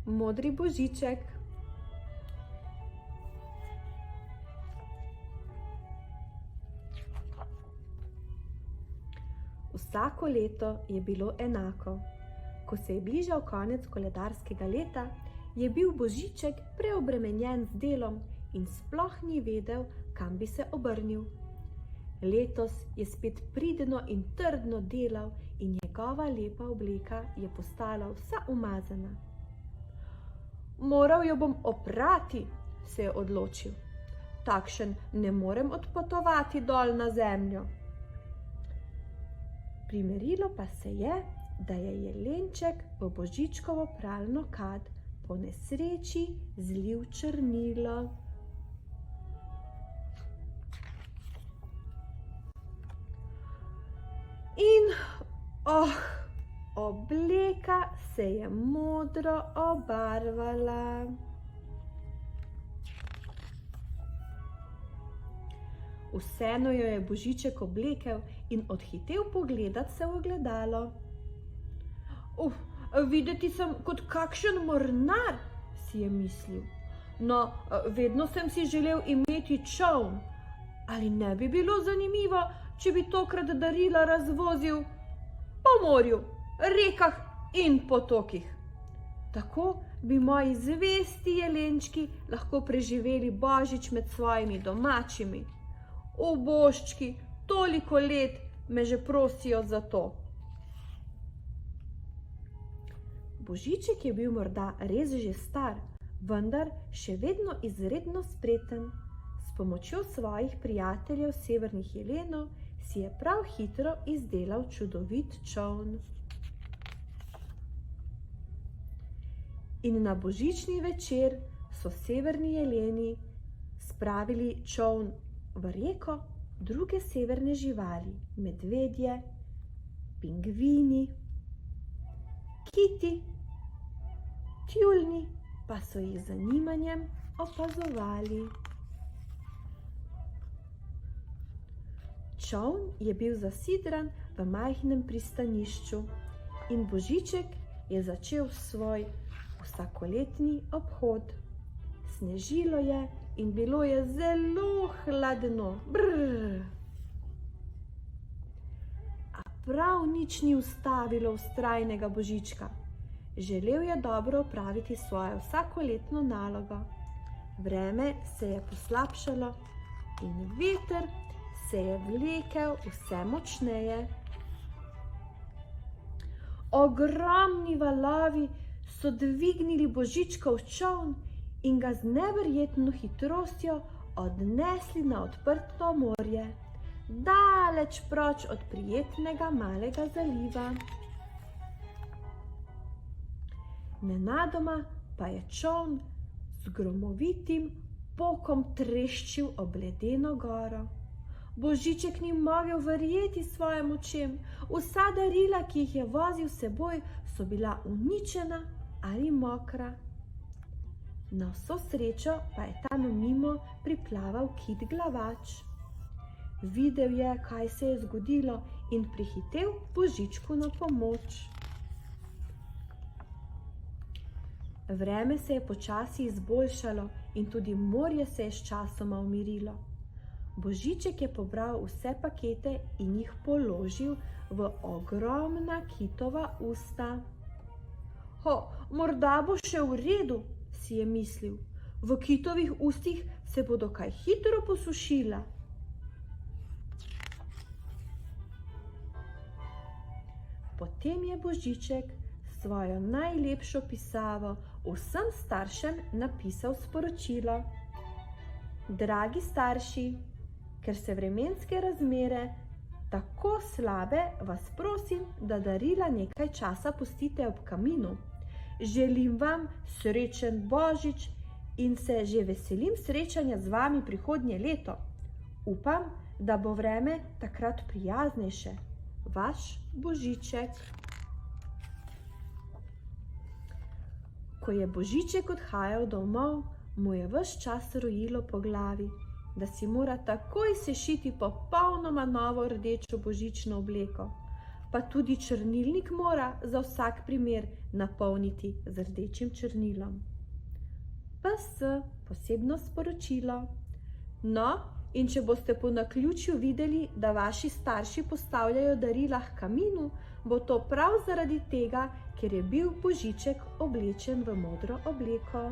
modri božiček. Vsako leto je bilo enako. Ko se je bližal konec koledarskega leta, je bil Božiček preobremenjen z delom in sploh ni vedel, kam bi se obrnil. Letos je spet pridno in trdno delal in njegova lepa obleka je postala vsa umazana. Moral jo bom oprati, se je odločil. Takšen ne morem odpotovati dol na zemljo. Primerilo pa se je, da je jelenček v Božičkovo pralno kad po nesreči zlil črnilo. In, obleka se je modro obarvala. Vseeno jo je Božiček oblekel in odhitel pogledat se v ogledalo. Videti sem kot kakšen mornar, si je mislil. No, vedno sem si želel imeti čoln. Ali ne bi bilo zanimivo, če bi tokrat darila razvozil po morju, rekah in potokih? Tako bi moji zvesti jelenčki lahko preživeli Božič med svojimi domačimi. Božčki, toliko let me že prosijo za to. Božiček je bil morda res že star, vendar še vedno izredno spreten. S pomočjo svojih prijateljev severnih jelenov si je prav hitro izdelal čudovit čoln. In na božični večer so severni jeleni spravili čoln v reko druge severne živali, medvedje, pingvini, kiti, tjuljni pa so jih z zanimanjem opazovali. Čoln je bil zasidran v majhnem pristanišču in Božiček je začel svoj vsakoletni obhod. Snežilo je in bilo je zelo hladno. Brrr. A prav nič ni ustavilo vztrajnega Božička. Želel je dobro opraviti svojo vsakoletno nalogo. Vreme se je poslabšalo in veter se je vlekel vse močneje. Ogromni valovi so dvignili Božičkov čoln in ga z neverjetno hitrostjo odnesli na odprto morje, daleč proč od prijetnega malega zaliva. Nenadoma pa je čoln z gromovitim pokom treščil ob ledeno goro. Božiček ni mogel verjeti svojim očem. Vsa darila, ki jih je vozil s seboj, so bila uničena ali mokra. Na vso srečo pa je tam mimo priplaval kit glavač. Videl je, kaj se je zgodilo in prihitel Božičku na pomoč. Vreme se je počasi izboljšalo in tudi morje se je sčasoma umirilo. Božiček je pobral vse pakete in jih položil v ogromna kitova usta. Morda bo še v redu, si je mislil. V kitovih ustih se bodo kaj hitro posušila. Potem je Božiček svojo najlepšo pisavo vsem staršem napisal sporočilo. Dragi starši, ker se vremenske razmere tako slabe, vas prosim, da darila nekaj časa pustite ob kaminu. Želim vam srečen Božič in se že veselim srečanja z vami prihodnje leto. Upam, da bo vreme takrat prijaznejše. Vaš Božiček. Ko je Božiček odhajal domov, mu je ves čas rojilo po glavi, da si mora takoj sešiti popolnoma novo rdečo božično obleko. pa tudi črnilnik mora za vsak primer napolniti z rdečim črnilom. PS, posebno sporočilo. No, in če boste po naključju videli, da vaši starši postavljajo darila h kaminu, bo to prav zaradi tega, ker je bil Božiček oblečen v modro obleko.